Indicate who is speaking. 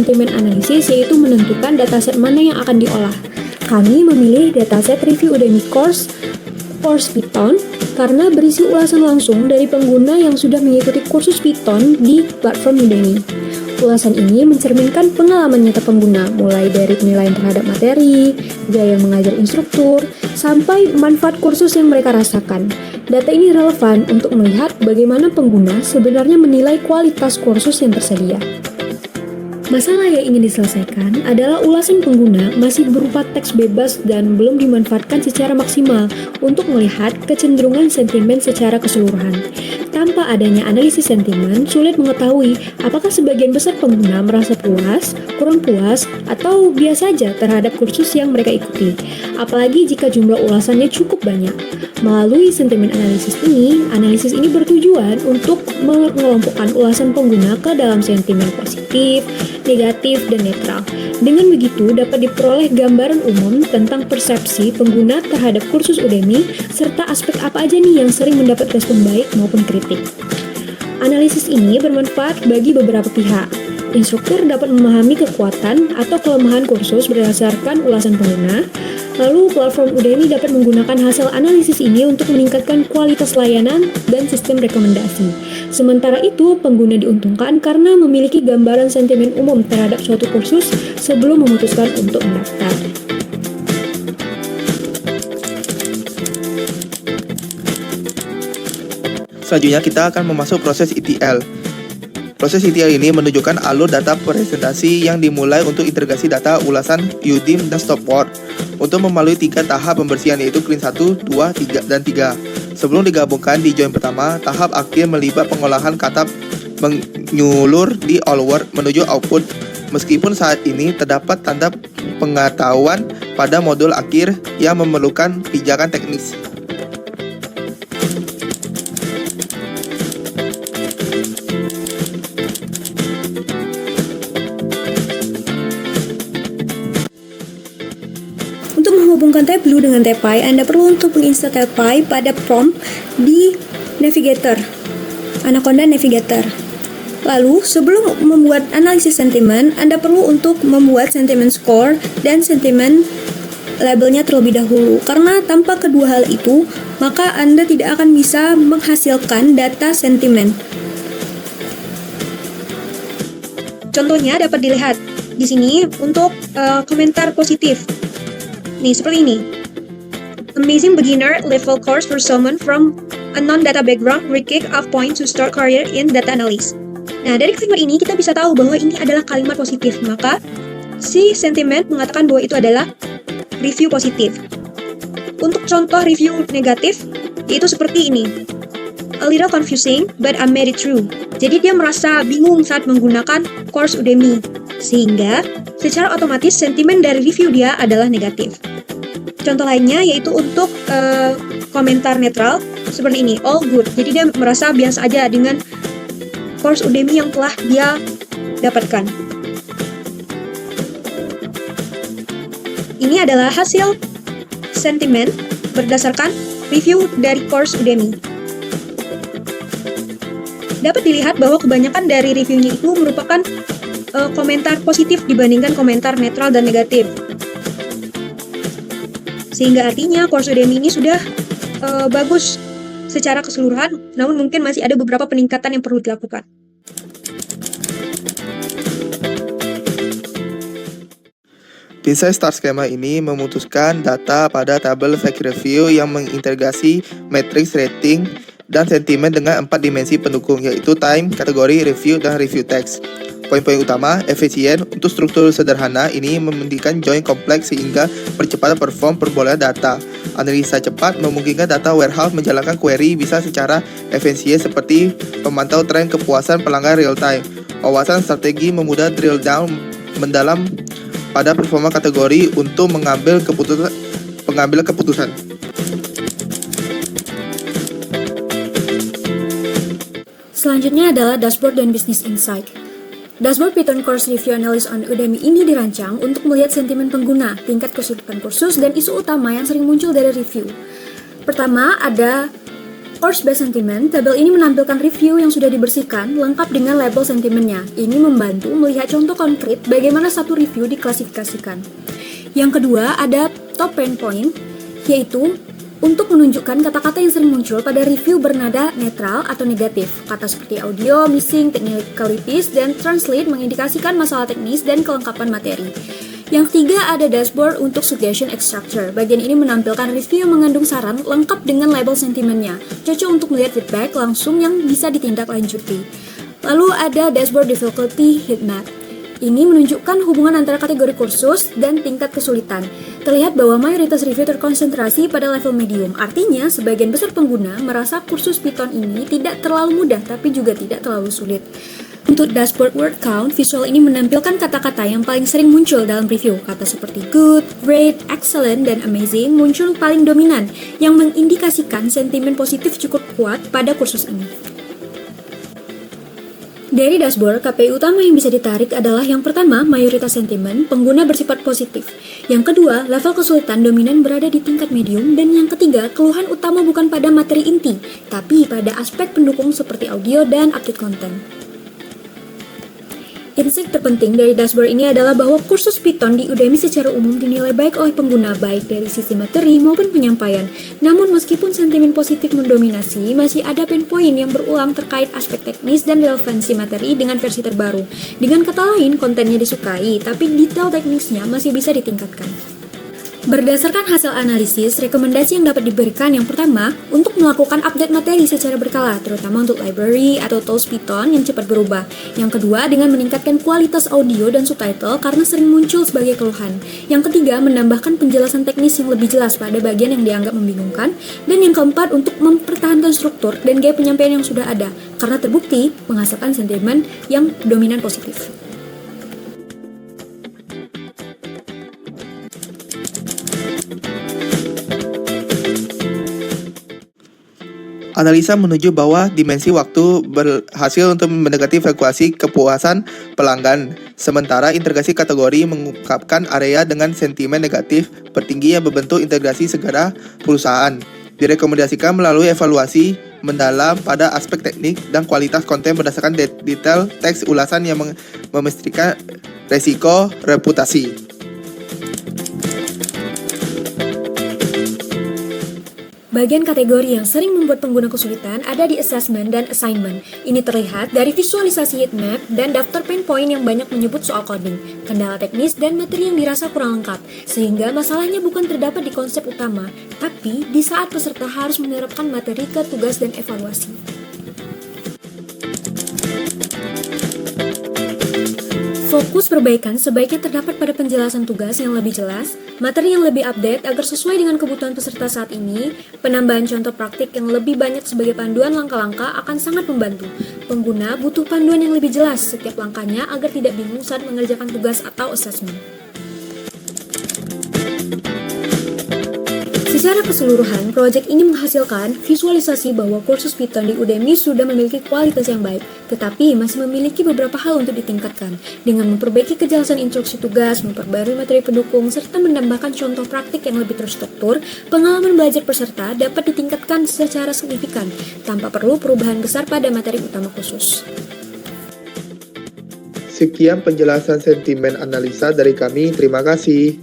Speaker 1: sentimen analisis, yaitu menentukan dataset mana yang akan diolah. Kami memilih dataset review Udemy Course Python karena berisi ulasan langsung dari pengguna yang sudah mengikuti kursus Python di platform Udemy. Ulasan ini mencerminkan pengalaman nyata pengguna, mulai dari penilaian terhadap materi, gaya mengajar instruktur, sampai manfaat kursus yang mereka rasakan. Data ini relevan untuk melihat bagaimana pengguna sebenarnya menilai kualitas kursus yang tersedia. Masalah yang ingin diselesaikan adalah ulasan pengguna masih berupa teks bebas dan belum dimanfaatkan secara maksimal untuk melihat kecenderungan sentimen secara keseluruhan. Tanpa adanya analisis sentimen, sulit mengetahui apakah sebagian besar pengguna merasa puas, kurang puas, atau biasa saja terhadap kursus yang mereka ikuti. Apalagi jika jumlah ulasannya cukup banyak. Melalui sentimen analisis ini bertujuan untuk mengelompokkan ulasan pengguna ke dalam sentimen positif, negatif, dan netral. Dengan begitu, dapat diperoleh gambaran umum tentang persepsi pengguna terhadap kursus Udemy, serta aspek apa aja nih yang sering mendapat respon baik maupun kritik. Analisis ini bermanfaat bagi beberapa pihak. Instruktur dapat memahami kekuatan atau kelemahan kursus berdasarkan ulasan pengguna. Lalu, platform Udemy dapat menggunakan hasil analisis ini untuk meningkatkan kualitas layanan dan sistem rekomendasi. Sementara itu, pengguna diuntungkan karena memiliki gambaran sentimen umum terhadap suatu kursus sebelum memutuskan untuk mendaftar.
Speaker 2: Selanjutnya kita akan memasuk proses ETL. Proses ETL ini menunjukkan alur data presentasi yang dimulai untuk integrasi data ulasan Udemy dan stopwatch untuk melalui 3 tahap pembersihan, yaitu clean 1, 2, 3, dan 3. Sebelum digabungkan di join pertama, tahap akhir melibat pengolahan kata menyulur di all word menuju output. Meskipun saat ini terdapat tanda pengetahuan pada modul akhir yang memerlukan pijakan teknis.
Speaker 1: Menghubungkan tab Blue dengan tab Py, Anda perlu untuk menginstal tab Py pada prompt di Navigator, Anaconda Navigator. Lalu, sebelum membuat analisis sentimen, Anda perlu untuk membuat sentimen score dan sentimen labelnya terlebih dahulu. Karena tanpa kedua hal itu, maka Anda tidak akan bisa menghasilkan data sentimen. Contohnya dapat dilihat di sini untuk komentar positif. Nih, seperti ini. Amazing beginner level course for someone from a non-data background with kick-off point to start career in data analysis. Nah, dari kalimat ini kita bisa tahu bahwa ini adalah kalimat positif. Maka, si sentimen mengatakan bahwa itu adalah review positif. Untuk contoh review negatif, yaitu seperti ini. A little confusing, but I made it through. Jadi dia merasa bingung saat menggunakan course Udemy. Sehingga, secara otomatis sentimen dari review dia adalah negatif. Contoh lainnya yaitu untuk komentar netral seperti ini, all good. Jadi dia merasa biasa aja dengan course Udemy yang telah dia dapatkan. Ini adalah hasil sentimen berdasarkan review dari course Udemy. Dapat dilihat bahwa kebanyakan dari reviewnya itu merupakan komentar positif dibandingkan komentar netral dan negatif. Sehingga artinya course Udemy ini sudah bagus secara keseluruhan, namun mungkin masih ada beberapa peningkatan yang perlu dilakukan.
Speaker 2: Bisa Star Schema ini memutuskan data pada tabel fake review yang mengintegrasi matriks rating dan sentimen dengan 4 dimensi pendukung, yaitu time, kategori, review, dan review text. Poin-poin utama, efisien. Untuk struktur sederhana, ini memungkinkan join kompleks sehingga percepatan perform perolehan data. Analisa cepat memungkinkan data warehouse menjalankan query bisa secara efisien seperti memantau tren kepuasan pelanggan real time. Wawasan strategi memudah drill down mendalam pada performa kategori untuk mengambil pengambilan keputusan.
Speaker 1: Selanjutnya adalah dashboard dan business insight. Dashboard Python Course Review Analysis on Udemy ini dirancang untuk melihat sentimen pengguna, tingkat kesulitan kursus, dan isu utama yang sering muncul dari review. Pertama, ada Course Based Sentiment, tabel ini menampilkan review yang sudah dibersihkan lengkap dengan label sentimennya. Ini membantu melihat contoh konkret bagaimana satu review diklasifikasikan. Yang kedua ada top pain point, yaitu untuk menunjukkan kata-kata yang sering muncul pada review bernada netral atau negatif. Kata seperti audio, missing, technicalities, dan translate mengindikasikan masalah teknis dan kelengkapan materi. Yang ketiga ada dashboard untuk suggestion extractor. Bagian ini menampilkan review yang mengandung saran lengkap dengan label sentimennya. Cocok untuk melihat feedback langsung yang bisa ditindaklanjuti. Lalu ada dashboard difficulty heat map. Ini menunjukkan hubungan antara kategori kursus dan tingkat kesulitan. Terlihat bahwa mayoritas review terkonsentrasi pada level medium. Artinya, sebagian besar pengguna merasa kursus Python ini tidak terlalu mudah tapi juga tidak terlalu sulit. Untuk dashboard word count, visual ini menampilkan kata-kata yang paling sering muncul dalam review. Kata seperti good, great, excellent, dan amazing muncul paling dominan, yang mengindikasikan sentimen positif cukup kuat pada kursus ini. Dari dashboard, KPI utama yang bisa ditarik adalah yang pertama, mayoritas sentimen pengguna bersifat positif. Yang kedua, level kesulitan dominan berada di tingkat medium. Dan yang ketiga, keluhan utama bukan pada materi inti, tapi pada aspek pendukung seperti audio dan update konten. Insight terpenting dari dashboard ini adalah bahwa kursus Python di Udemy secara umum dinilai baik oleh pengguna, baik dari sisi materi maupun penyampaian. Namun meskipun sentimen positif mendominasi, masih ada pain point yang berulang terkait aspek teknis dan relevansi materi dengan versi terbaru. Dengan kata lain, kontennya disukai, tapi detail teknisnya masih bisa ditingkatkan. Berdasarkan hasil analisis, rekomendasi yang dapat diberikan yang pertama, untuk melakukan update materi secara berkala, terutama untuk library atau tools Python yang cepat berubah. Yang kedua, dengan meningkatkan kualitas audio dan subtitle karena sering muncul sebagai keluhan. Yang ketiga, menambahkan penjelasan teknis yang lebih jelas pada bagian yang dianggap membingungkan. Dan yang keempat, untuk mempertahankan struktur dan gaya penyampaian yang sudah ada, karena terbukti menghasilkan sentimen yang dominan positif.
Speaker 2: Analisa menuju bahwa dimensi waktu berhasil untuk mendekati frekuensi kepuasan pelanggan, sementara integrasi kategori mengungkapkan area dengan sentimen negatif tertinggi yang berbentuk integrasi segera perusahaan. Direkomendasikan melalui evaluasi mendalam pada aspek teknik dan kualitas konten berdasarkan detail teks ulasan yang memastikan resiko reputasi.
Speaker 1: Bagian kategori yang sering membuat pengguna kesulitan ada di assessment dan assignment. Ini terlihat dari visualisasi heatmap dan daftar pain point yang banyak menyebut soal coding, kendala teknis, dan materi yang dirasa kurang lengkap. Sehingga masalahnya bukan terdapat di konsep utama, tapi di saat peserta harus menerapkan materi ke tugas dan evaluasi. Fokus perbaikan sebaiknya terdapat pada penjelasan tugas yang lebih jelas, materi yang lebih update agar sesuai dengan kebutuhan peserta saat ini, penambahan contoh praktik yang lebih banyak sebagai panduan langkah-langkah akan sangat membantu. Pengguna butuh panduan yang lebih jelas setiap langkahnya agar tidak bingung saat mengerjakan tugas atau assessment. Secara keseluruhan, proyek ini menghasilkan visualisasi bahwa kursus Python di Udemy sudah memiliki kualitas yang baik, tetapi masih memiliki beberapa hal untuk ditingkatkan, dengan memperbaiki kejelasan instruksi tugas, memperbarui materi pendukung, serta menambahkan contoh praktik yang lebih terstruktur. Pengalaman belajar peserta dapat ditingkatkan secara signifikan, tanpa perlu perubahan besar pada materi utama khusus.
Speaker 2: Sekian penjelasan sentimen analisa dari kami, terima kasih.